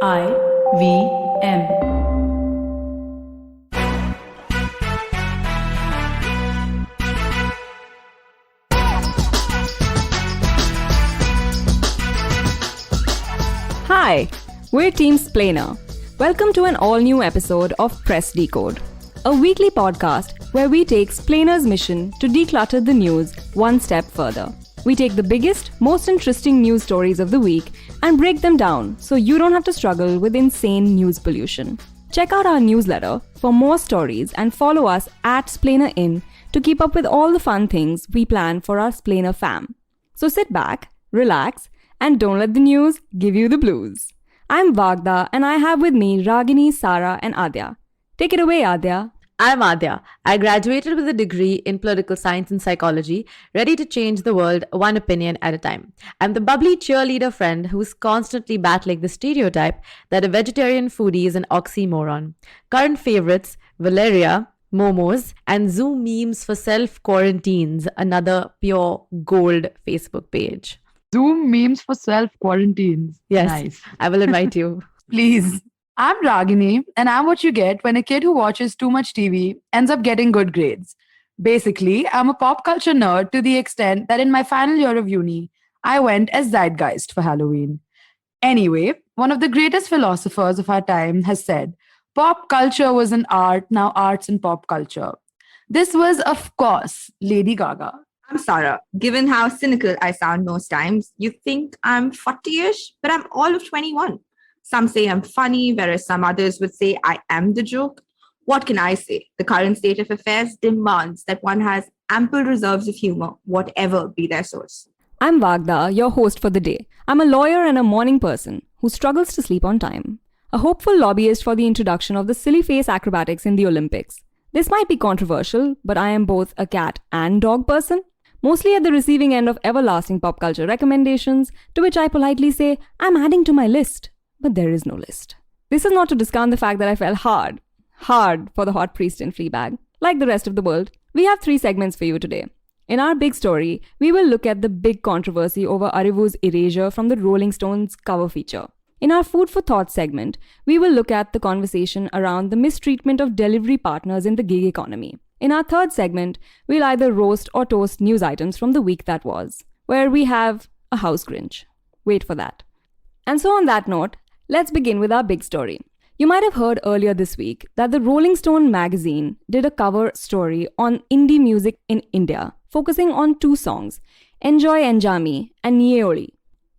IVM. Hi, we're Team Splainer. Welcome to an all-new episode of Press Decode, a weekly podcast where we take Splainer's mission to declutter the news one step further. We take the biggest, most interesting news stories of the week and break them down so you don't have to struggle with insane news pollution. Check out our newsletter for more stories and follow us at SplainerIn to keep up with all the fun things we plan for our Splainer fam. So sit back, relax, and don't let the news give you the blues. I'm Vagda and I have with me Ragini, Sara, and Adya. Take it away, Adya. I'm Adya. I graduated with a degree in political science and psychology, ready to change the world one opinion at a time. I'm the bubbly cheerleader friend who's constantly battling the stereotype that a vegetarian foodie is an oxymoron. Current favorites, Valeria, Momos, and Zoom memes for self-quarantines, another pure gold Facebook page. Zoom memes for self-quarantines. Yes, Nice. I will invite you. Please. I'm Ragini, and I'm what you get when a kid who watches too much TV ends up getting good grades. Basically, I'm a pop culture nerd to the extent that in my final year of uni, I went as Zeitgeist for Halloween. Anyway, one of the greatest philosophers of our time has said, pop culture was an art, now art's in pop culture. This was, of course, Lady Gaga. I'm Sarah. Given how cynical I sound most times, you think I'm 40-ish, but I'm all of 21. Some say I'm funny, whereas some others would say I am the joke. What can I say? The current state of affairs demands that one has ample reserves of humor, whatever be their source. I'm Vagda, your host for the day. I'm a lawyer and a morning person who struggles to sleep on time. A hopeful lobbyist for the introduction of the silly face acrobatics in the Olympics. This might be controversial, but I am both a cat and dog person. Mostly at the receiving end of everlasting pop culture recommendations, to which I politely say, I'm adding to my list. But there is no list. This is not to discount the fact that I fell hard for the hot priest in Fleabag. Like the rest of the world, we have 3 segments for you today. In our big story, we will look at the big controversy over Arivu's erasure from the Rolling Stones cover feature. In our food for thought segment, we will look at the conversation around the mistreatment of delivery partners in the gig economy. In our third segment, we'll either roast or toast news items from the week that was, where we have a house Grinch. Wait for that. And so on that note, let's begin with our big story. You might have heard earlier this week that the Rolling Stone magazine did a cover story on indie music in India, focusing on 2 songs, Enjoy Enjami and Nieoli,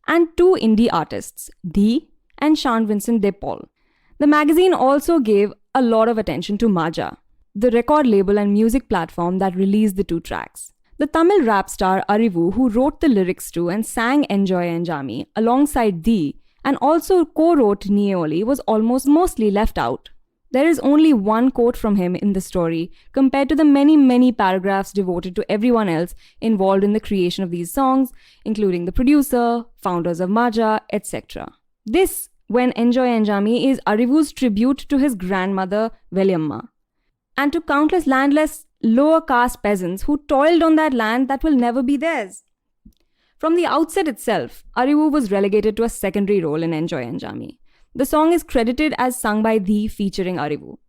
and 2 indie artists, Dee and Sean Vincent de Paul. The magazine also gave a lot of attention to Maja, the record label and music platform that released the 2 tracks. The Tamil rap star Arivu, who wrote the lyrics to and sang Enjoy Enjami alongside Dee, and also co-wrote Nieoli, was mostly left out. There is only one quote from him in the story compared to the many paragraphs devoted to everyone else involved in the creation of these songs, including the producer, founders of Maja, etc. This, when Enjoy Enjami, is Arivu's tribute to his grandmother Veliamma, and to countless landless, lower caste peasants who toiled on that land that will never be theirs. From the outset itself, Arivu was relegated to a secondary role in Enjoy Enjami. The song is credited as sung by Dee featuring Arivu.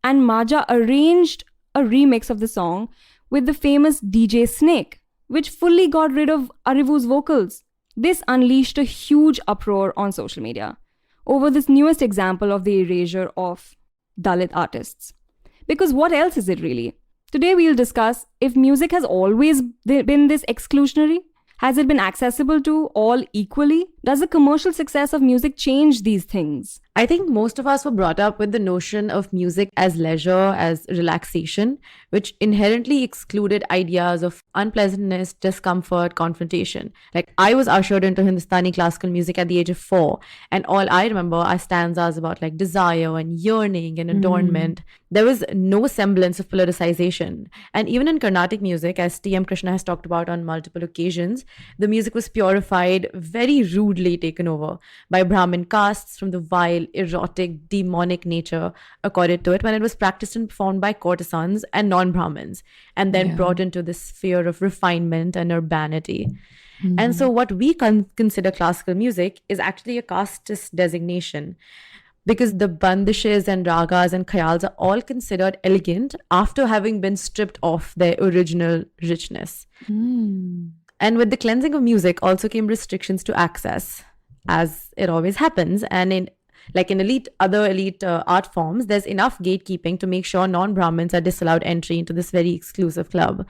And Maja arranged a remix of the song with the famous DJ Snake, which fully got rid of Arivu's vocals. This unleashed a huge uproar on social media over this newest example of the erasure of Dalit artists. Because what else is it really? Today we'll discuss if music has always been this exclusionary. Has it been accessible to all equally? Does the commercial success of music change these things? I think most of us were brought up with the notion of music as leisure, as relaxation, which inherently excluded ideas of unpleasantness, discomfort, confrontation. Like, I was ushered into Hindustani classical music at the age of 4, and all I remember are stanzas about like desire and yearning and adornment. There was no semblance of politicization. And even in Carnatic music, as T.M. Krishna has talked about on multiple occasions, the music was purified, very rudely taken over by Brahmin castes from the vile, erotic, demonic nature accorded to it when it was practiced and performed by courtesans and non-Brahmins, and then brought into this sphere of refinement and urbanity. And so what we consider classical music is actually a casteist designation, because the bandishes and ragas and khayals are all considered elegant after having been stripped of their original richness. And with the cleansing of music also came restrictions to access, as it always happens. And in other elite art forms, there's enough gatekeeping to make sure non-Brahmins are disallowed entry into this very exclusive club.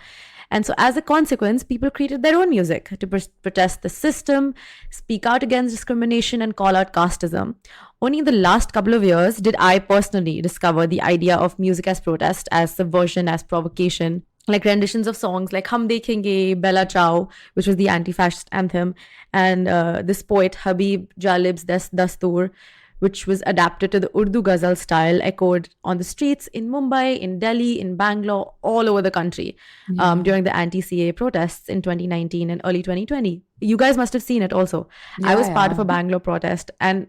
And so as a consequence, people created their own music to protest the system, speak out against discrimination, and call out casteism. Only in the last couple of years did I personally discover the idea of music as protest, as subversion, as provocation, like renditions of songs like Hum Dekhenge, Bella Ciao, which was the anti-fascist anthem, and this poet Habib Jalib's Dastur, which was adapted to the Urdu ghazal style, echoed on the streets in Mumbai, in Delhi, in Bangalore, all over the country during the anti-CAA protests in 2019 and early 2020. You guys must have seen it also. I was part of a Bangalore protest, and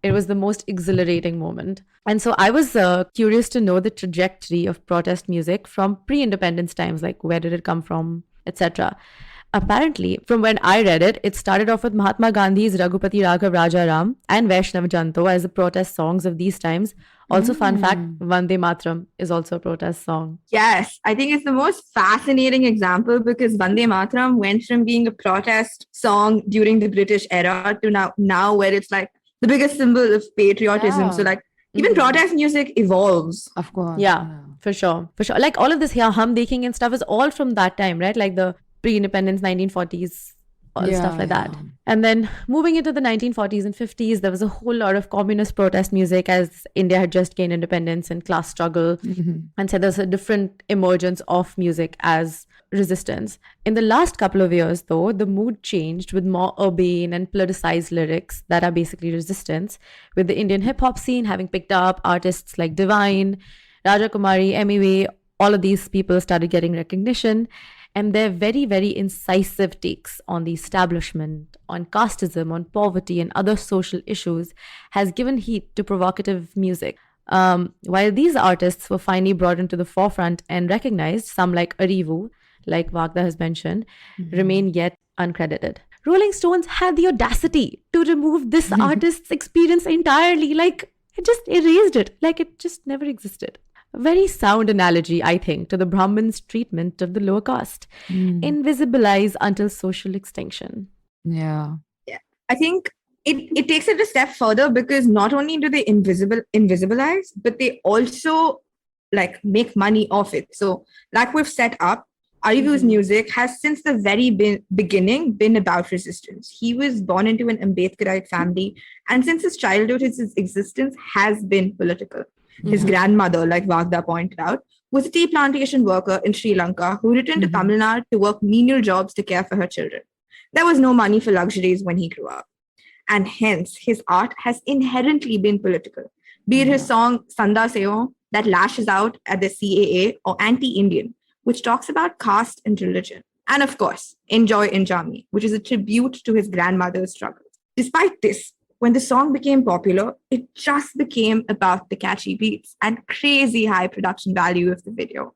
it was the most exhilarating moment. And so I was curious to know the trajectory of protest music from pre-independence times, like where did it come from, etc. Apparently, from when I read it, it started off with Mahatma Gandhi's Raghupati Raghav Rajaram and Vaishnav Janto as the protest songs of these times. Also, fun fact, Vande Mataram is also a protest song. Yes, I think it's the most fascinating example because Vande Mataram went from being a protest song during the British era to now where it's like the biggest symbol of patriotism. Yeah. So like even protest music evolves. Of course. Yeah, for sure. For sure. Like all of this here, Hum Dekhenge and stuff is all from that time, right? Like the pre-independence 1940s, all stuff like that. And then moving into the 1940s and 50s, there was a whole lot of communist protest music as India had just gained independence and class struggle. And so there's a different emergence of music as resistance. In the last couple of years, though, the mood changed with more urbane and politicized lyrics that are basically resistance, with the Indian hip-hop scene having picked up artists like Divine, Raja Kumari, Emiway. All of these people started getting recognition. And their very, very incisive takes on the establishment, on casteism, on poverty, and other social issues has given heat to provocative music. While these artists were finally brought into the forefront and recognized, some like Arivu, like Wagda has mentioned, remain yet uncredited. Rolling Stones had the audacity to remove this artist's experience entirely. Like, it just erased it. Like, it just never existed. A very sound analogy, I think, to the Brahmins' treatment of the lower caste. Invisibilize until social extinction. Yeah. I think it takes it a step further because not only do they invisibilize, but they also like make money off it. So like we've set up, Arivu's music has since the very beginning been about resistance. He was born into an Ambedkarite family, and since his childhood, his existence has been political. His grandmother, like Wagda pointed out, was a tea plantation worker in Sri Lanka who returned to Tamil Nadu to work menial jobs to care for her children. There was no money for luxuries when he grew up. And hence, his art has inherently been political. Be it his song Sanda Seo that lashes out at the CAA, or Anti-Indian, which talks about caste and religion. And of course, Enjoy Enjami, which is a tribute to his grandmother's struggles. Despite this, when the song became popular, it just became about the catchy beats and crazy high production value of the video.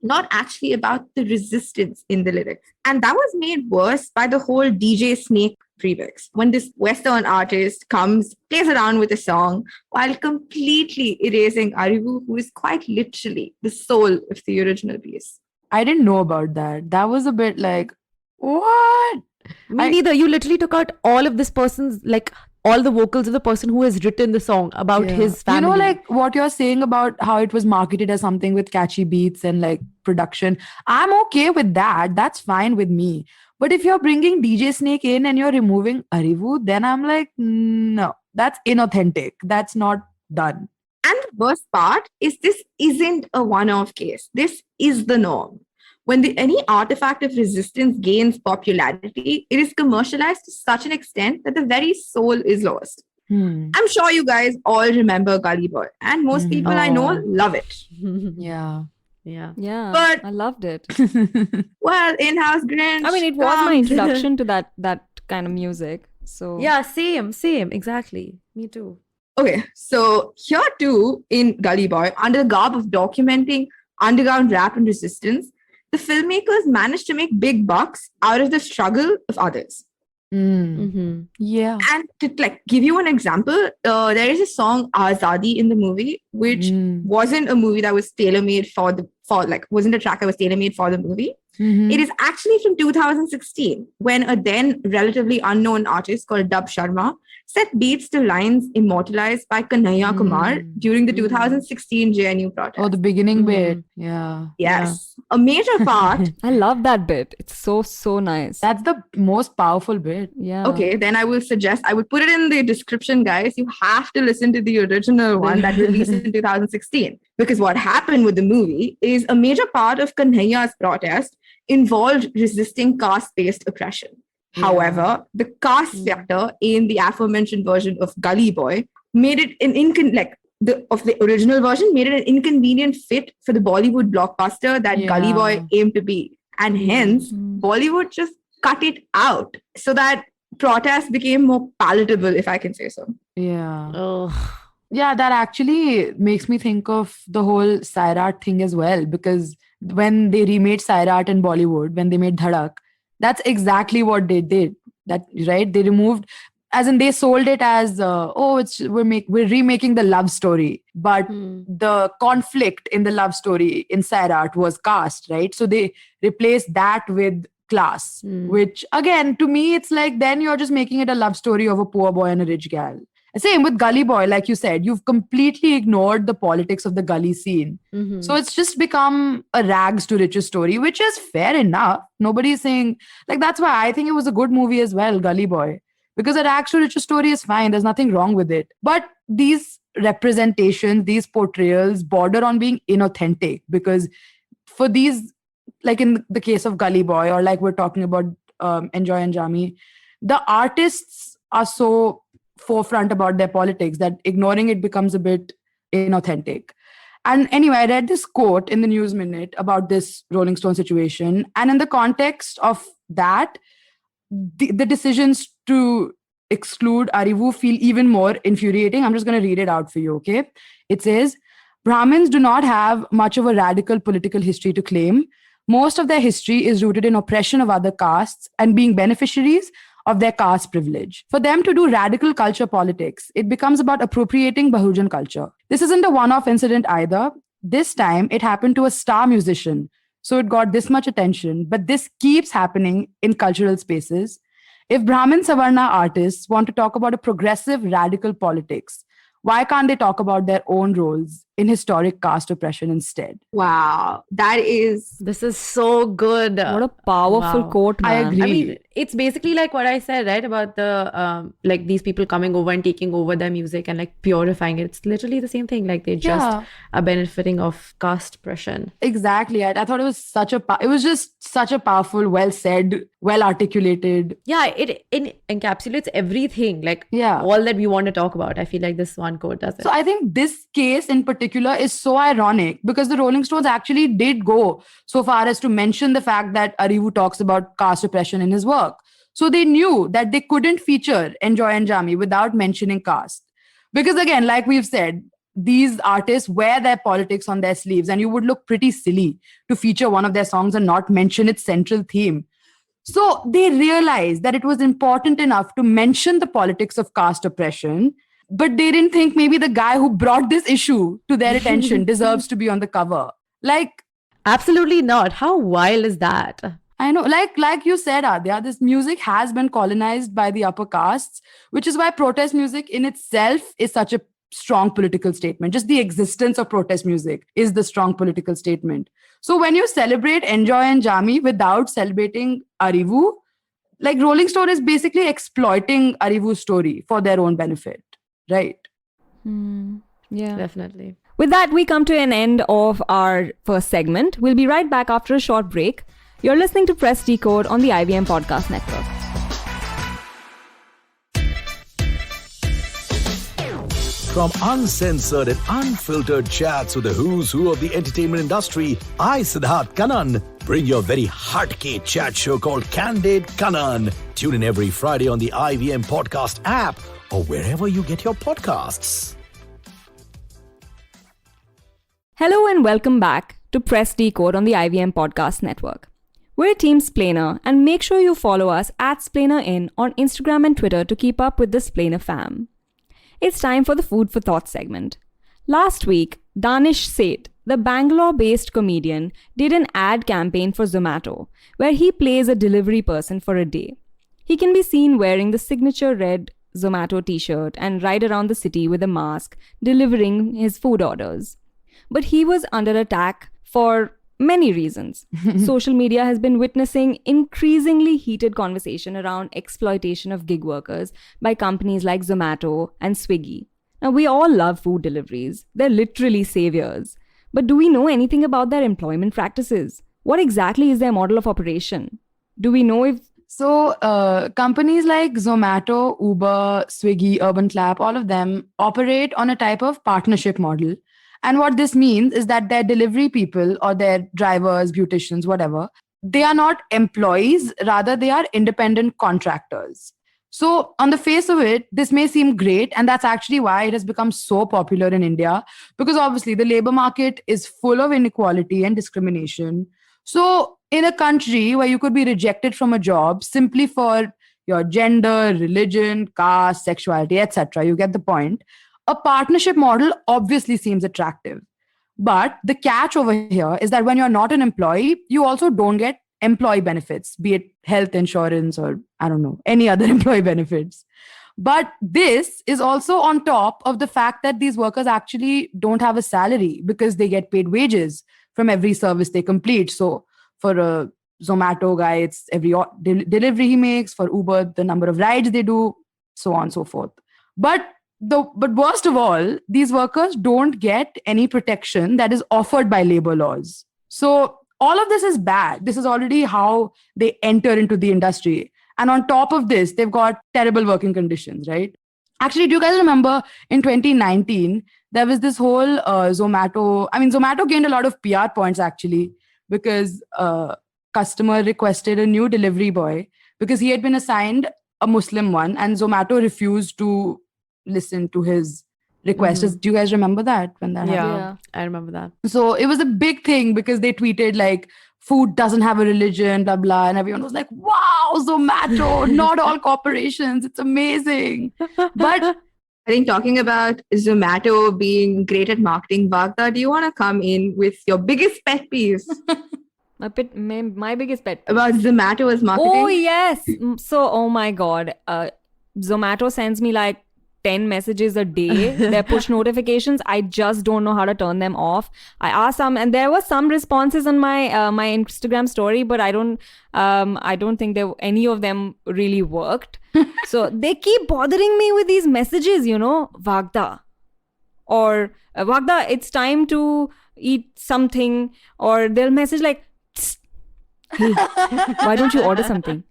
Not actually about the resistance in the lyrics. And that was made worse by the whole DJ Snake remix. When this Western artist comes, plays around with a song while completely erasing Arivu, who is quite literally the soul of the original piece. I didn't know about that. That was a bit like, what? Me neither. You literally took out all of this person's, like, all the vocals of the person who has written the song about his family. You know, like what you're saying about how it was marketed as something with catchy beats and like production. I'm okay with that. That's fine with me. But if you're bringing DJ Snake in and you're removing Arivu, then I'm like, no, that's inauthentic. That's not done. And the worst part is this isn't a one-off case. This is the norm. When any artifact of resistance gains popularity, it is commercialized to such an extent that the very soul is lost. I'm sure you guys all remember Gully Boy, and most people I know love it. Yeah. Yeah, But- I loved it. Well, in-house Grinch. I mean, it was my comes- introduction to that kind of music. So Yeah, same, exactly. Me too. Okay, so here too, in Gully Boy, under the garb of documenting underground rap and resistance, the filmmakers managed to make big bucks out of the struggle of others. Mm-hmm. Yeah. And to like give you an example, there is a song Azadi in the movie, which wasn't a movie that was tailor-made wasn't a track that was tailor-made for the movie. Mhm. It is actually from 2016 when a then relatively unknown artist called Dub Sharma set beats to lines immortalized by Kanhaiya Kumar during the 2016 JNU protest. Oh, the beginning bit. Yeah. Yes. A major part. I love that bit. It's so nice. That's the most powerful bit. Yeah. Okay, then I will suggest, I would put it in the description, guys. You have to listen to the original one that released in 2016. Because what happened with the movie is a major part of Kanhaiya's protest involved resisting caste-based oppression. Yeah. However, the caste factor in the aforementioned version of Gully Boy made it the original version made it an inconvenient fit for the Bollywood blockbuster that Gully Boy aimed to be. And hence, Bollywood just cut it out so that protest became more palatable, if I can say so. Yeah. Oh. Yeah, that actually makes me think of the whole Sairat thing as well, because when they remade Sairat in Bollywood, when they made Dhadak, that's exactly what they did. That right? They removed, as in they sold it as we're remaking the love story, but the conflict in the love story in Sairat was caste, right? So they replaced that with class, which again to me it's like then you're just making it a love story of a poor boy and a rich gal. Same with Gully Boy, like you said, you've completely ignored the politics of the gully scene. So it's just become a rags to riches story, which is fair enough. Nobody's saying, like, that's why I think it was a good movie as well, Gully Boy, because a rags to riches story is fine. There's nothing wrong with it. But these representations, these portrayals border on being inauthentic, because for these, like in the case of Gully Boy, or like we're talking about Enjoy Anjami, the artists are so forefront about their politics that ignoring it becomes a bit inauthentic. And anyway, I read this quote in the News Minute about this Rolling Stone situation. And in the context of that, the decisions to exclude Arivu feel even more infuriating. I'm just going to read it out for you, okay? It says, Brahmins do not have much of a radical political history to claim. Most of their history is rooted in oppression of other castes and being beneficiaries of their caste privilege. For them to do radical culture politics, it becomes about appropriating Bahujan culture. This isn't a one-off incident either. This time, it happened to a star musician, so it got this much attention. But this keeps happening in cultural spaces. If Brahmin Savarna artists want to talk about a progressive radical politics, why can't they talk about their own roles in historic caste oppression instead? Wow, This is so good. What a powerful Wow. quote, man. I agree. I mean, it's basically like what I said, right? About the like these people coming over and taking over their music and like purifying it. It's literally the same thing. Like they just Yeah. are benefiting of caste oppression. Exactly. I thought it was it was just such a powerful, well said, well articulated. Yeah, it encapsulates everything. Like Yeah. all that we want to talk about. I feel like this one quote does it. So I think this case in particular is so ironic because the Rolling Stones actually did go so far as to mention the fact that Arivu talks about caste oppression in his work. So they knew that they couldn't feature Enjoy Anjami without mentioning caste. Because again, like we've said, these artists wear their politics on their sleeves, and you would look pretty silly to feature one of their songs and not mention its central theme. So they realized that it was important enough to mention the politics of caste oppression, but they didn't think maybe the guy who brought this issue to their attention deserves to be on the cover. Like, Absolutely not. How wild is that? I know, like you said, Adya, this music has been colonized by the upper castes, which is why protest music in itself is such a strong political statement. Just the existence of protest music is the strong political statement. So when you celebrate Enjoy Anjami without celebrating Arivu, like Rolling Stone is basically exploiting Arivu's story for their own benefit, right? Yeah. Definitely. With that, we come to an end of our first segment. We'll be right back after a short break. You're listening to Press Decode on the IVM Podcast Network. From uncensored and unfiltered chats with the who's who of the entertainment industry, I, Siddharth Kannan, bring you a very hardcore chat show called Candid Kannan. Tune in every Friday on the IVM Podcast app or wherever you get your podcasts. Hello and welcome back to Press Decode on the IVM Podcast Network. We're Team Splainer, and make sure you follow us at SplainerIn on Instagram and Twitter to keep up with the Splainer fam. It's time for the Food for Thought segment. Last week, Danish Seth, the Bangalore-based comedian, did an ad campaign for Zomato, where he plays a delivery person for a day. He can be seen wearing the signature red Zomato t-shirt and ride around the city with a mask, delivering his food orders. But he was under attack for many reasons. Social media has been witnessing increasingly heated conversation around exploitation of gig workers by companies like Zomato and Swiggy. Now, we all love food deliveries. They're literally saviors. But do we know anything about their employment practices? What exactly is their model of operation? Do we know if... So companies like Zomato, Uber, Swiggy, Urban Clap, all of them operate on a type of partnership model. And what this means is that their delivery people or their drivers, beauticians, whatever, they are not employees, rather they are independent contractors. So on the face of it, this may seem great, and that's actually why it has become so popular in India, because obviously the labor market is full of inequality and discrimination. So in a country where you could be rejected from a job simply for your gender, religion, caste, sexuality, etc., you get the point, a partnership model obviously seems attractive. But the catch over here is that when you're not an employee, you also don't get employee benefits, be it health insurance or, I don't know, any other employee benefits. But this is also on top of the fact that these workers actually don't have a salary because they get paid wages from every service they complete. So for a Zomato guy, it's every delivery he makes. For Uber, the number of rides they do, so on and so forth. But worst of all, these workers don't get any protection that is offered by labor laws. So all of this is bad. This is already how they enter into the industry. And on top of this, they've got terrible working conditions, right? Actually, do you guys remember in 2019, there was this whole Zomato. I mean, Zomato gained a lot of PR points actually because a customer requested a new delivery boy because he had been assigned a Muslim one and Zomato refused to listen to his request. Do you guys remember that when that happened? Yeah, I remember that. So it was a big thing because they tweeted like, food doesn't have a religion, blah, blah. And everyone was like, wow, Zomato, not all corporations. It's amazing. But I think talking about Zomato being great at marketing, Vagda, do you want to come in with your biggest pet peeves my biggest pet about Zomato as marketing? Oh, yes. So, oh my God. Zomato sends me like 10 messages a day. Their push notifications, I just don't know how to turn them off. I asked some, and there were some responses on my my Instagram story, but I don't think any of them really worked. So they keep bothering me with these messages, Vagda. Or Vagda, it's time to eat something. Or they'll message like, hey, why don't you order something?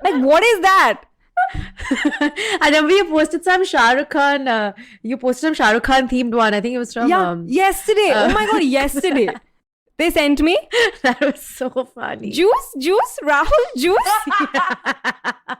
Like, what is that? I remember you posted some Shah Rukh Khan themed one. I think it was from yesterday. Oh my God, yesterday. They sent me. That was so funny. Juice, Rahul, juice. I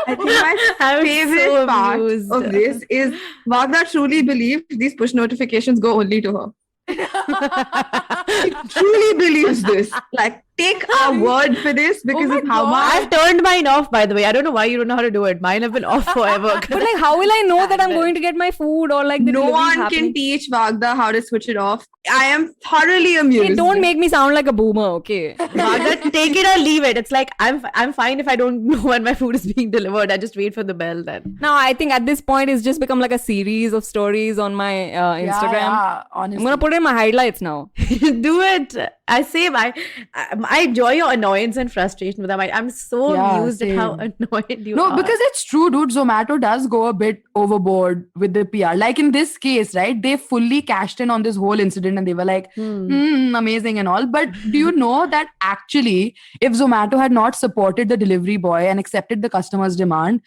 think my favorite part of this is Vagda truly believes these push notifications go only to her. She truly believes this. Like, take our word for this because of how much. I've turned mine off, by the way. I don't know why you don't know how to do it. Mine have been off forever. But like, how will I know that I'm going to get my food or like the no one happening? can teach Vagda how to switch it off. I am thoroughly amused. Hey, don't make me sound like a boomer, okay? Vagda, take it or leave it. It's like I'm fine if I don't know when my food is being delivered. I just wait for the bell then. Now I think at this point it's just become like a series of stories on my Instagram. Yeah, honestly. I'm gonna put it in my highlights now. Do it. I say I enjoy your annoyance and frustration with them. I'm so amused at how annoyed you are. No, because it's true, dude. Zomato does go a bit overboard with the PR. Like in this case, right? They fully cashed in on this whole incident and they were like, amazing and all. But do you know that actually, if Zomato had not supported the delivery boy and accepted the customer's demand,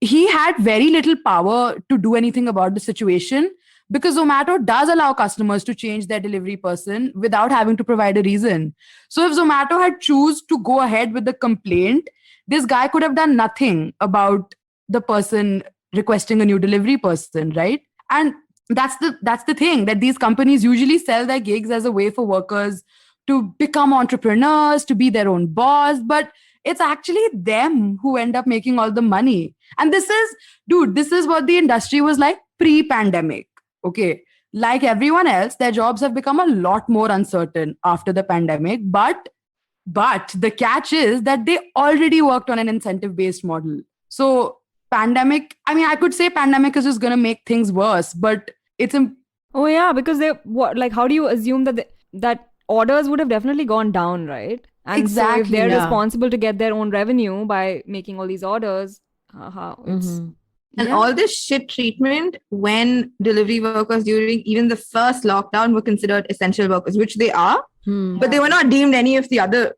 he had very little power to do anything about the situation. Because Zomato does allow customers to change their delivery person without having to provide a reason. So if Zomato had choose to go ahead with the complaint, this guy could have done nothing about the person requesting a new delivery person, right? And that's the thing, that these companies usually sell their gigs as a way for workers to become entrepreneurs, to be their own boss, but it's actually them who end up making all the money. And this is what the industry was like pre-pandemic. Okay, like everyone else, their jobs have become a lot more uncertain after the pandemic, but the catch is that they already worked on an incentive based model. So pandemic, I mean, I could say pandemic is just going to make things worse, but it's Oh yeah, because how do you assume that that orders would have definitely gone down, right? And so if Exactly, they're yeah. responsible to get their own revenue by making all these orders, it's Mhm. And Yeah. all this shit treatment when delivery workers during even the first lockdown were considered essential workers, which they are, but they were not deemed any of the other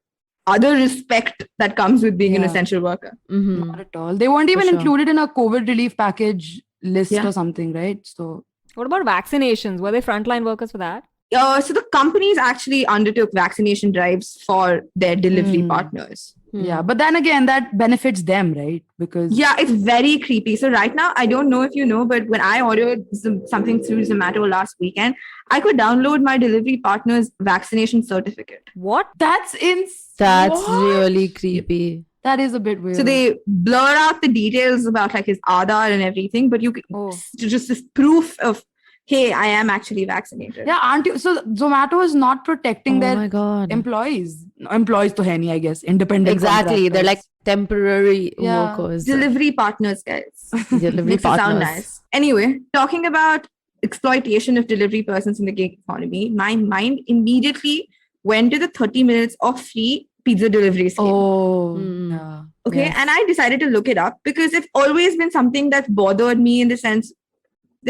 respect that comes with being an Yeah. essential worker. Mhm. Not at all. They weren't even sure. included in a COVID relief package list Yeah. or something, right? So what about vaccinations? Were they frontline workers for that? So the companies actually undertook vaccination drives for their delivery partners. yeah, but then again, that benefits them, right? Because Yeah, it's very creepy. So right now, I don't know if you know, but when I ordered something through Zomato last weekend, I could download my delivery partner's vaccination certificate. What? that's insane. That's What? really creepy. That is a bit weird. So they blur out the details about like his Aadhaar and everything, but you can Oh. just this proof of, hey, I am actually vaccinated. yeah, aren't you? So Zomato is not protecting Oh their my god. employees. Employees to Henny, I guess. Independent. Exactly. They're like contractors. temporary Yeah. workers. Delivery partners, guys. Delivery Makes it sound partners. nice. Anyway, talking about exploitation of delivery persons in the gig economy, my mind immediately went to the 30 minutes of free pizza delivery scheme. Oh, Mm. yeah. Okay. Yes. And I decided to look it up because it's always been something that's bothered me in the sense,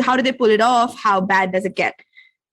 how do they pull it off? How bad does it get?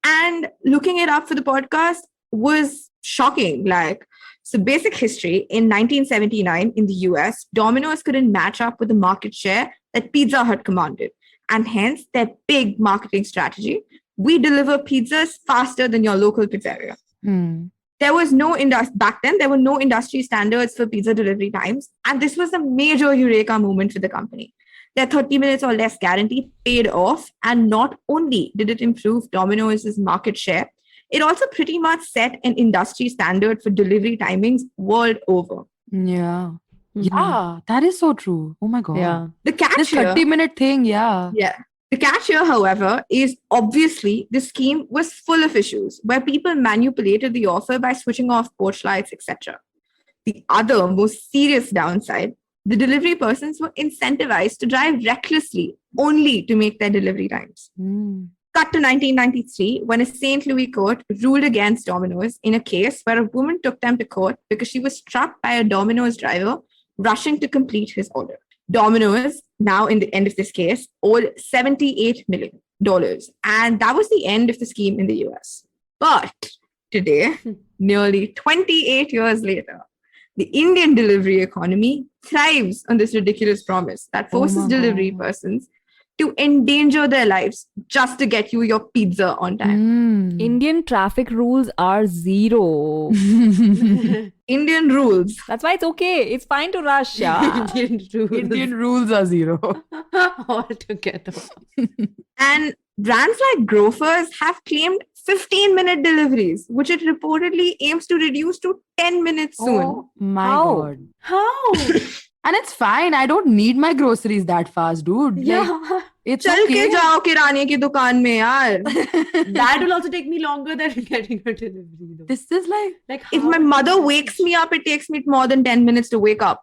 And looking it up for the podcast was shocking. Like, so basic history, in 1979 in the US, Domino's couldn't match up with the market share that Pizza Hut commanded. And hence their big marketing strategy. We deliver pizzas faster than your local pizzeria. Hmm. There was no back then, there were no industry standards for pizza delivery times. And this was a major eureka moment for the company. Their 30 minutes or less guarantee paid off. And not only did it improve Domino's market share, it also pretty much set an industry standard for delivery timings world over. Yeah. Mhm. Yeah, that is so true. Oh my god. Yeah. The catch This here, 30-minute thing, yeah. the catch here, however, is obviously the scheme was full of issues where people manipulated the offer by switching off porch lights, etc. The other most serious downside, the delivery persons were incentivized to drive recklessly only to make their delivery times. Hmm. Cut to 1993, when a St. Louis court ruled against Domino's in a case where a woman took them to court because she was struck by a Domino's driver rushing to complete his order. Domino's, now in the end of this case, owed $78 million. And that was the end of the scheme in the US. But today, nearly 28 years later, the Indian delivery economy thrives on this ridiculous promise that Oh forces my delivery God. persons to endanger their lives just to get you your pizza on time. Hmm. Indian traffic rules are zero. Indian rules. That's why it's okay. It's fine to rush, yeah. Indian rules. Indian rules are zero. Altogether. And brands like Grofers have claimed 15-minute deliveries, which it reportedly aims to reduce to 10 minutes soon. Oh my How? god. How? And it's fine. I don't need my groceries that fast, dude. Like, Yeah. it's चल के okay. जाओ किराने की दुकान में यार. That will also take me longer than getting a delivery though. This is Like If how my do you mother manage? wakes me up, it takes me more than 10 minutes to wake up.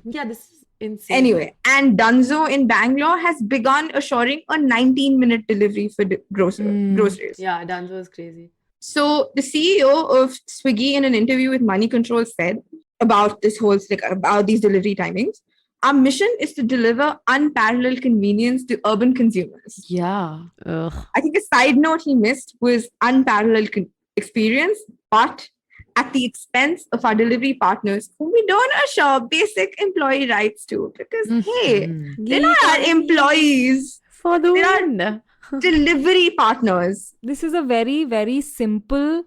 Yeah, this is insane. Anyway, and Dunzo in Bangalore has begun assuring a 19-minute delivery for groceries. Yeah, Danzo is crazy. So the CEO of Swiggy in an interview with Money Control said about this whole about these delivery timings, our mission is to deliver unparalleled convenience to urban consumers. Yeah. Ugh. I think a side note he missed was unparalleled experience, but at the expense of our delivery partners, whom we don't assure basic employee rights to, because hey, Mhm. they're not our employees, For the They are- win. delivery partners. This is a very, very simple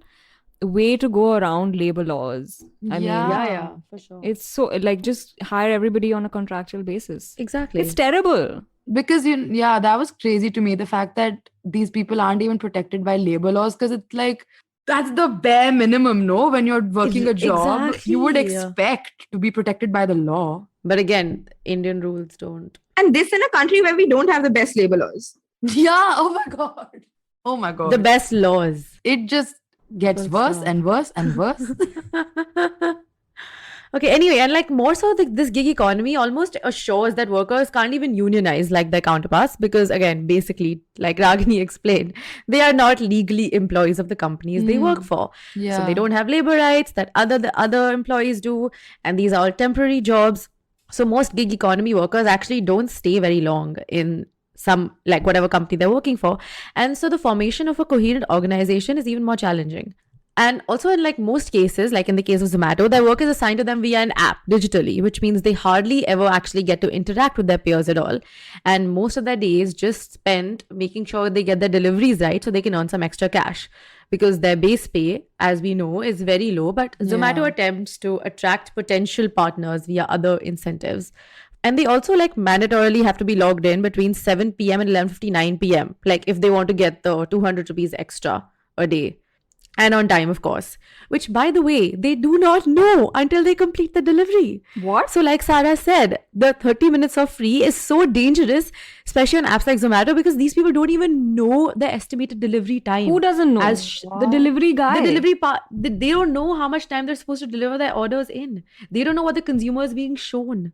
way to go around labor laws. I mean, Yeah, for sure. it's so like just hire everybody on a contractual basis. Exactly. It's terrible. Because that was crazy to me. The fact that these people aren't even protected by labor laws, because it's like that's the bare minimum, no? When you're working a job, you would Exactly, yeah. expect to be protected by the law. But again, Indian rules don't. And this in a country where we don't have the best labor laws. Yeah. Oh my god. Oh my god. The best laws. It just gets Full worse stop. and worse and worse. Okay, anyway, and like more so this gig economy almost assures that workers can't even unionize like their counterparts because, again, basically, like Ragini explained, they are not legally employees of the companies they work for. Yeah. So they don't have labor rights that the other employees do, and these are all temporary jobs. So most gig economy workers actually don't stay very long in some, like, whatever company they're working for. And so the formation of a coherent organization is even more challenging. And also in like most cases, like in the case of Zomato, their work is assigned to them via an app digitally, which means they hardly ever actually get to interact with their peers at all. And most of their days just spent making sure they get their deliveries right so they can earn some extra cash. Because their base pay, as we know, is very low. But Zomato attempts to attract potential partners via other incentives. And they also like mandatorily have to be logged in between 7 p.m. and 11:59 p.m. Like if they want to get the 200 rupees extra a day. And on time, of course. Which, by the way, they do not know until they complete the delivery. What? So like Sarah said, the 30 minutes of free is so dangerous, especially on apps like Zomato, because these people don't even know the estimated delivery time. Who doesn't know? The delivery guy. The delivery part, they don't know how much time they're supposed to deliver their orders in. They don't know what the consumer is being shown.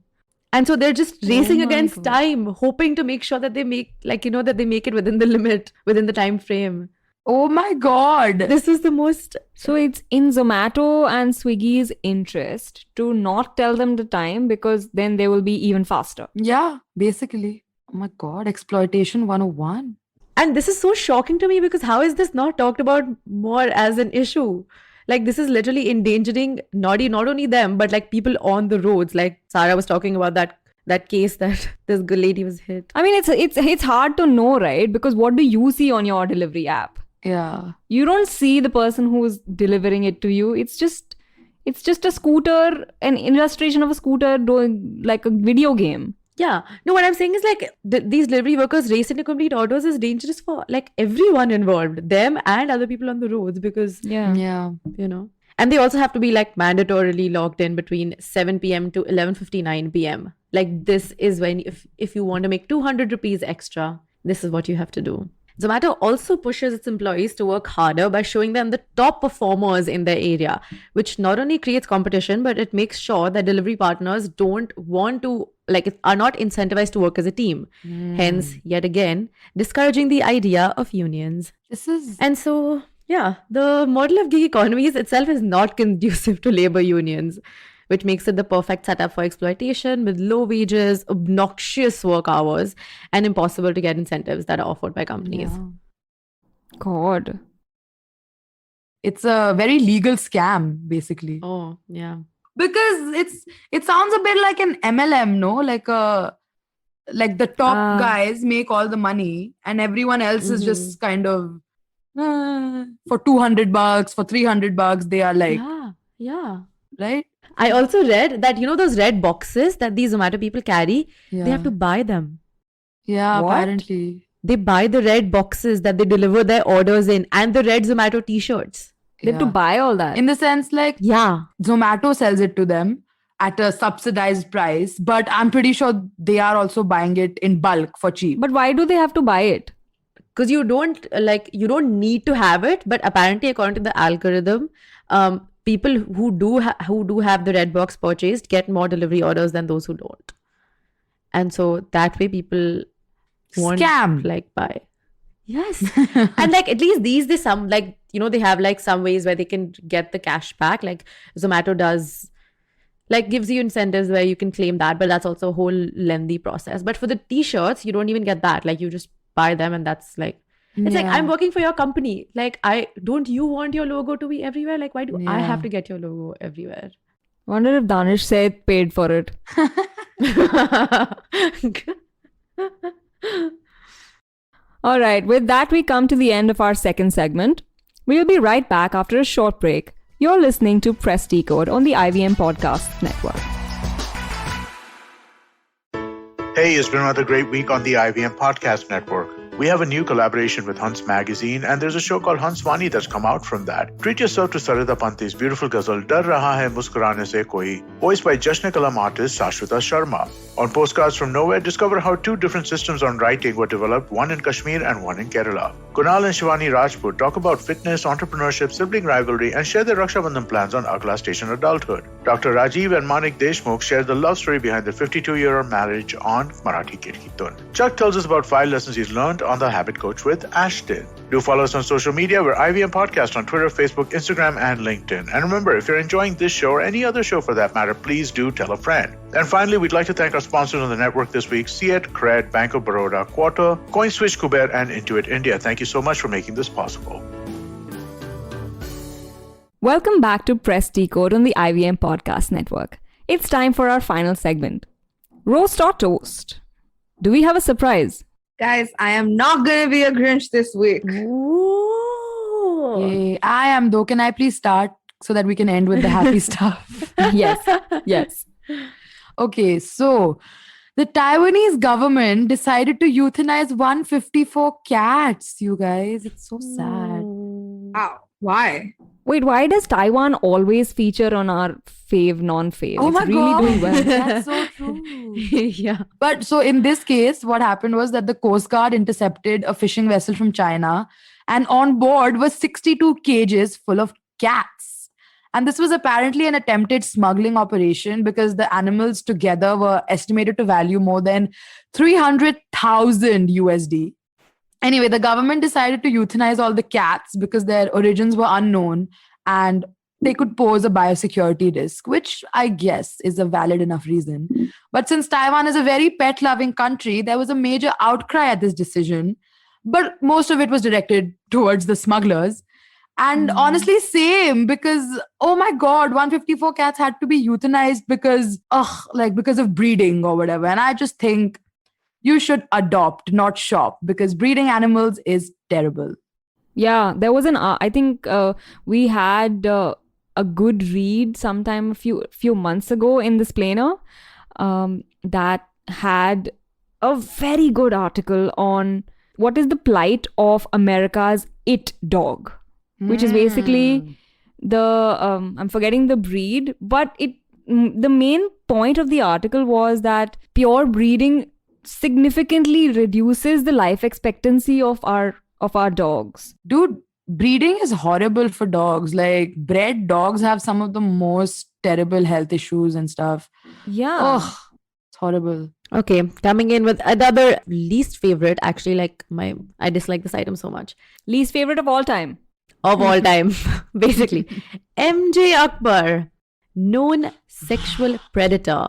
And so they're just racing against time, hoping to make sure that they make, that they make it within the limit, within the time frame. Oh my god. This is the most... So it's in Zomato and Swiggy's interest to not tell them the time because then they will be even faster. Yeah, basically. Oh my god, exploitation 101. And this is so shocking to me because how is this not talked about more as an issue? Like this is literally endangering not only them, but like people on the roads. Like Sarah was talking about that case that this good lady was hit. I mean, it's hard to know, right? Because what do you see on your delivery app? Yeah. You don't see the person who is delivering it to you. It's just a scooter, an illustration of a scooter doing like a video game. Yeah. No, what I'm saying is like these delivery workers racing to complete orders is dangerous for like everyone involved, them and other people on the roads because, Yeah. you know. And they also have to be like mandatorily logged in between 7 p.m. to 11:59 p.m. Like this is when if you want to make 200 rupees extra, this is what you have to do. Zomato also pushes its employees to work harder by showing them the top performers in their area, which not only creates competition, but it makes sure that delivery partners don't want to, are not incentivized to work as a team. Hence, yet again, discouraging the idea of unions. And so, yeah, the model of gig economies itself is not conducive to labor unions, which makes it the perfect setup for exploitation with low wages, obnoxious work hours, and impossible to get incentives that are offered by companies. Yeah. God. It's a very legal scam, basically. Oh, yeah. Because it sounds a bit like an MLM, no? Like the top guys make all the money and everyone else is just kind of for $200, for $300, they are like, Yeah. right? I also read that, those red boxes that these Zomato people carry, Yeah. they have to buy them. Yeah, What? apparently. They buy the red boxes that they deliver their orders in and the red Zomato t-shirts. They have to Yeah. buy all that. In the sense, like, Yeah. Zomato sells it to them at a subsidized price, but I'm pretty sure they are also buying it in bulk for cheap. But why do they have to buy it? Because you don't need to have it, but apparently according to the algorithm, people who do have the red box purchased get more delivery orders than those who don't. And so that way people won't Scam. buy. Yes. And like at least they some they have like some ways where they can get the cash back. Like Zomato does gives you incentives where you can claim that, but that's also a whole lengthy process. But for the t-shirts, you don't even get that. Like you just buy them and that's like it's like, I'm working for your company. Like, don't you want your logo to be everywhere? Like, why do I have to get your logo everywhere? Wonder if Danish Seth paid for it. All right, with that, we come to the end of our second segment. We will be right back after a short break. You're listening to Press Decode on the IVM Podcast Network. Hey, it's been another great week on the IVM Podcast Network. We have a new collaboration with Hunts Magazine, and there's a show called Hunts Vani that's come out from that. Treat yourself to Sarita Panti's beautiful ghazal, Dar Raha Hai Muskurane Se Koi, voiced by Jashne Kalam artist Shashwata Sharma. On Postcards from Nowhere, discover how two different systems on writing were developed, one in Kashmir and one in Kerala. Kunal and Shivani Rajput talk about fitness, entrepreneurship, sibling rivalry, and share their Raksha Bandhan plans on Agla Station Adulthood. Dr. Rajiv and Manik Deshmukh share the love story behind their 52-year-old marriage on Marathi Kid Ki Tun. Chuck tells us about 5 lessons he's learned on The Habit Coach with Ashton. Do follow us on social media. We're IVM Podcast on Twitter, Facebook, Instagram, and LinkedIn. And remember, if you're enjoying this show or any other show for that matter, please do tell a friend. And finally, we'd like to thank our sponsors on the network this week, Seat, Cred, Bank of Baroda, Quarter, CoinSwitch, Kuber, and Intuit India. Thank you so much for making this possible. Welcome back to Press Decode on the IVM Podcast Network. It's time for our final segment. Roast or toast? Do we have a surprise? Guys, I am not going to be a Grinch this week. Ooh. Yay. I am though. Can I please start so that we can end with the happy stuff? Yes. Okay, so the Taiwanese government decided to euthanize 154 cats, you guys. It's so sad. Wow. Why? Wait, why does Taiwan always feature on our fave, non-fave? Oh it's my really God. doing well. That's so true. Yeah. But so in this case, what happened was that the Coast Guard intercepted a fishing vessel from China, and on board was 62 cages full of cats. And this was apparently an attempted smuggling operation because the animals together were estimated to value more than 300,000 USD. Anyway, the government decided to euthanize all the cats because their origins were unknown and they could pose a biosecurity risk, which I guess is a valid enough reason. But since Taiwan is a very pet-loving country, there was a major outcry at this decision. But most of it was directed towards the smugglers. And honestly, same, because, oh my God, 154 cats had to be euthanized because of breeding or whatever. And I just think you should adopt, not shop, because breeding animals is terrible. Yeah, there was I think we had a good read sometime a few months ago in this planner that had a very good article on what is the plight of America's it dog, which is basically the I'm forgetting the breed, but the main point of the article was that pure breeding significantly reduces the life expectancy of our dogs. Dude, breeding is horrible for dogs. Like, bred dogs have some of the most terrible health issues and stuff. Yeah. Ugh, it's horrible. Okay, coming in with another least favorite. Actually, I dislike this item so much. Least favorite of all time. Of all time, basically. MJ Akbar, known sexual predator,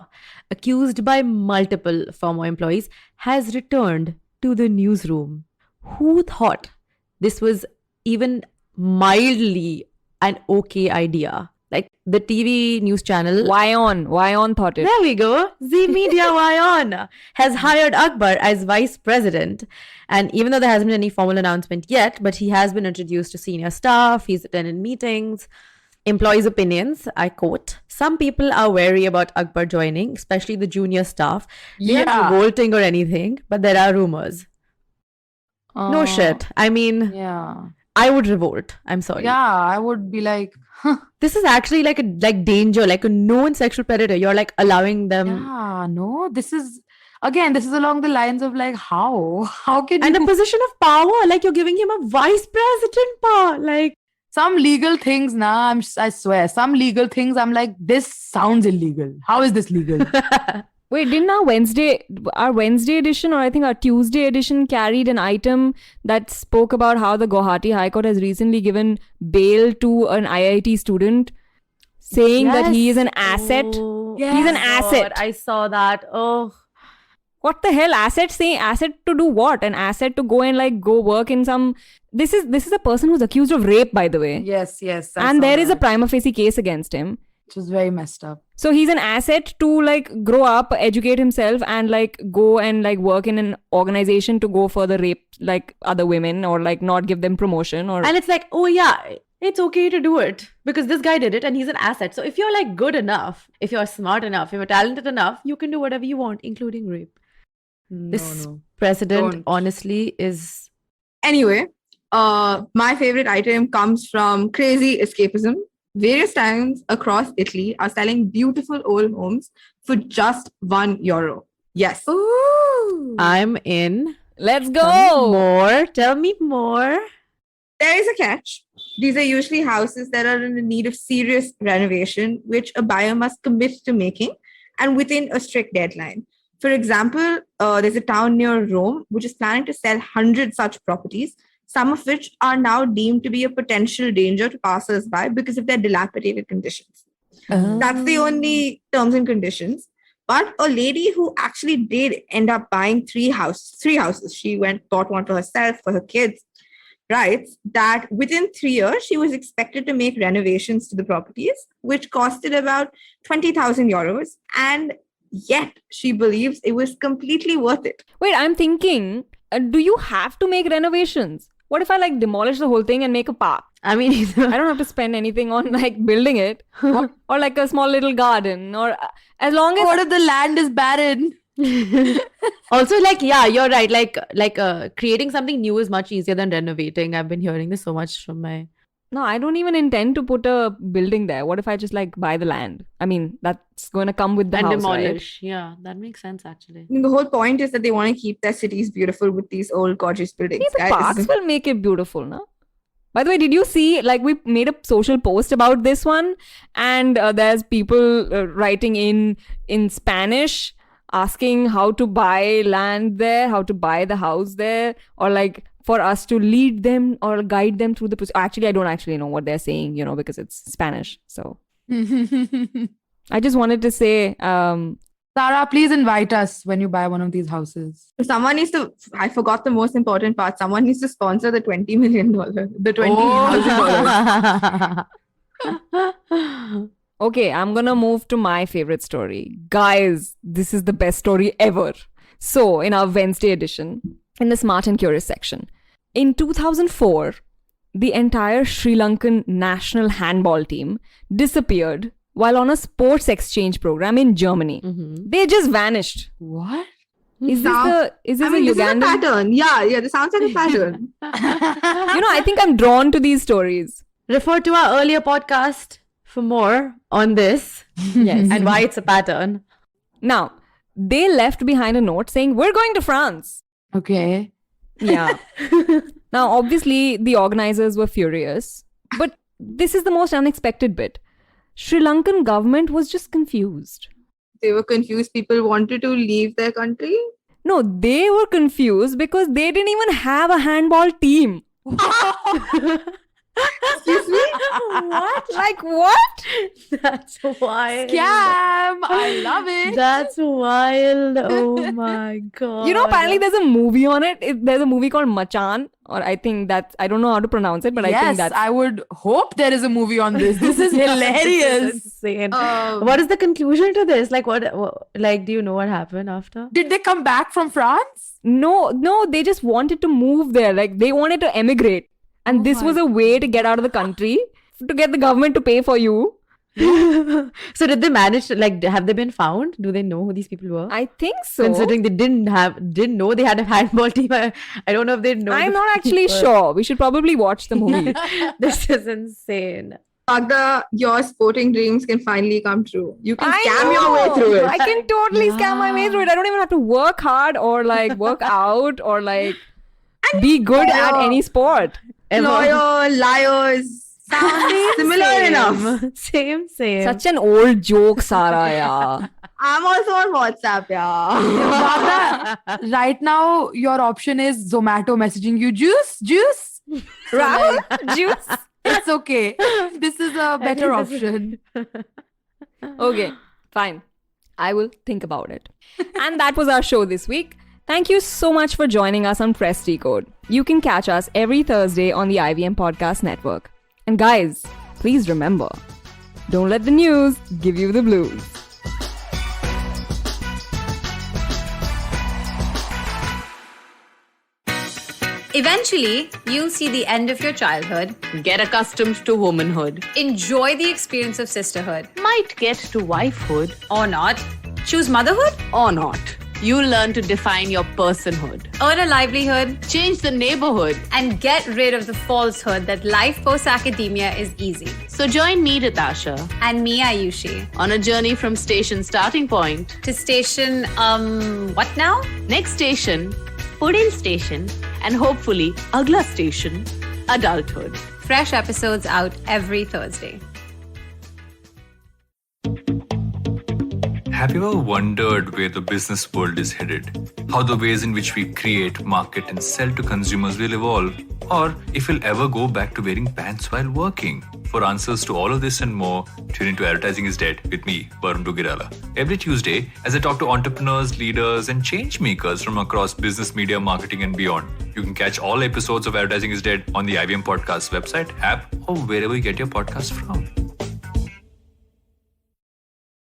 accused by multiple former employees, has returned to the newsroom. Who thought this was even mildly an okay idea? Like the TV news channel. Wyon thought it. There we go. Z Media Wyon has hired Akbar as vice president. And even though there hasn't been any formal announcement yet, but he has been introduced to senior staff. He's attended meetings. Employees' opinions, I quote, some people are wary about Akbar joining, especially the junior staff. They're not revolting or anything, but there are rumors. No shit. I mean, Yeah. I would revolt. I'm sorry. Yeah, I would be like, This is actually like danger, like a known sexual predator. You're like allowing them. yeah, no, this is along the lines of like, how can And you a position of power, like you're giving him a vice president power. Like, some legal things now, I swear, some legal things, I'm like, this sounds illegal. How is this legal? Wait, didn't our Wednesday edition, or I think our Tuesday edition, carried an item that spoke about how the Guwahati High Court has recently given bail to an IIT student, saying that he is an asset? Oh, He's an God, asset. I saw that. Oh, What the hell? Asset to do what? An asset to go and go work in some... This is a person who's accused of rape, by the way. Yes. And there is a prima facie case against him. Which was very messed up. So he's an asset to grow up, educate himself, and go and work in an organization to go further rape other women, or not give them promotion, or... and it's like, oh yeah, it's okay to do it because this guy did it and he's an asset. So if you're good enough, if you're smart enough, if you're talented enough, you can do whatever you want, including rape. This precedent, Don't. honestly, is Anyway, my favorite item comes from crazy escapism. Various towns across Italy are selling beautiful old homes for just €1. Yes. I'm in. Let's Tell me go. more. Tell me more. There is a catch. These are usually houses that are in need of serious renovation, which a buyer must commit to making and within a strict deadline. For example, there's a town near Rome which is planning to sell 100 such properties, some of which are now deemed to be a potential danger to passers-by because of their dilapidated conditions. That's the only terms and conditions. But a lady who actually did end up buying three houses, she bought one for herself, for her kids, writes that within 3 years, she was expected to make renovations to the properties, which costed about €20,000. And yet she believes it was completely worth it. Wait, I'm thinking, do you have to make renovations? What if I like demolish the whole thing and make a park? I mean, I don't have to spend anything on like building it or like a small little garden or as long as What if the land is barren? also, like, yeah, you're right. Like creating something new is much easier than renovating. I've been hearing this so much from my. No, I don't even intend to put a building there. What if I just like buy the land? I mean, that's going to come with the And house, right? demolish. Yeah, that makes sense actually. The whole point is that they want to keep their cities beautiful with these old gorgeous buildings. See, the guys. parks will make it beautiful, no? By the way, did you see, like, we made a social post about this one, and there's people writing in Spanish asking how to buy land there, how to buy the house there, or like for us to lead them or guide them through the process. Actually, I don't actually know what they're saying, because it's Spanish. So I just wanted to say, Sarah, please invite us when you buy one of these houses. Someone needs to, I forgot the most important part. Someone needs to sponsor the $20 million, the $20,000. okay, I'm gonna move to my favorite story. Guys, this is the best story ever. So, in our Wednesday edition, in the Smart and Curious section, in 2004, the entire Sri Lankan national handball team disappeared while on a sports exchange program in Germany. They just vanished. What? Is this a This is a Ugandan? pattern. Yeah, this sounds like a pattern. I think I'm drawn to these stories. Refer to our earlier podcast for more on this. Yes. And why it's a pattern. Now, they left behind a note saying, "We're going to France." Okay. Yeah. Now, obviously, the organizers were furious, but this is the most unexpected bit. Sri Lankan government was just confused. They were confused. People wanted to leave their country. No, they were confused because they didn't even have a handball team. Excuse me? What? Like what? That's wild. Scam! I love it. That's wild. Oh my god. Apparently there's a movie on it. There's a movie called Machan, or I think I don't know how to pronounce it, but I think Yes, that's... I would hope there is a movie on this. This is hilarious. This is insane. Um, What is the conclusion to this? Like what do you know what happened after? Did they come back from France? No, they just wanted to move there. Like they wanted to emigrate. And this was a way to get out of the country, to get the government to pay for you. So did they manage to, have they been found? Do they know who these people were? I think so. Considering they didn't know they had a handball team. I don't know if they know. I'm the not actually people. sure. We should probably watch the movie. This is insane. Agda, your sporting dreams can finally come true. You can I scam your know. way through it. I can totally scam my way through it. I don't even have to work hard or like work out or like be good at any sport. Lawyer, liars, sound similar enough. Same. Such an old joke, Sarah. Yeah. I'm also on WhatsApp, yeah. Bhavna, right now, your option is Zomato messaging you, juice. Rahul, juice. It's okay. This is a better option. Okay, fine. I will think about it. And that was our show this week. Thank you so much for joining us on Press Decode. You can catch us every Thursday on the IVM Podcast Network. And guys, please remember, don't let the news give you the blues. Eventually, you'll see the end of your childhood, Get accustomed to womanhood. enjoy the experience of sisterhood, Might get to wifehood or not, choose motherhood or not. You'll learn to define your personhood, Earn a livelihood, change the neighborhood. and get rid of the falsehood that life post academia is easy. So join me, Ritasha, And me, Ayushi, on a journey from station starting point to station, what now? next station, Pudin station, and hopefully Agla station, adulthood. Fresh episodes out every Thursday. Have you ever wondered where the business world is headed? How the ways in which we create, market, and sell to consumers will evolve? Or if we'll ever go back to wearing pants while working? For answers to all of this and more, tune into Advertising is Dead with me, Varun Dugirala. Every Tuesday, as I talk to entrepreneurs, leaders, and change makers from across business, media, marketing, and beyond. You can catch all episodes of Advertising is Dead on the IVM Podcast website, app, or wherever you get your podcasts from.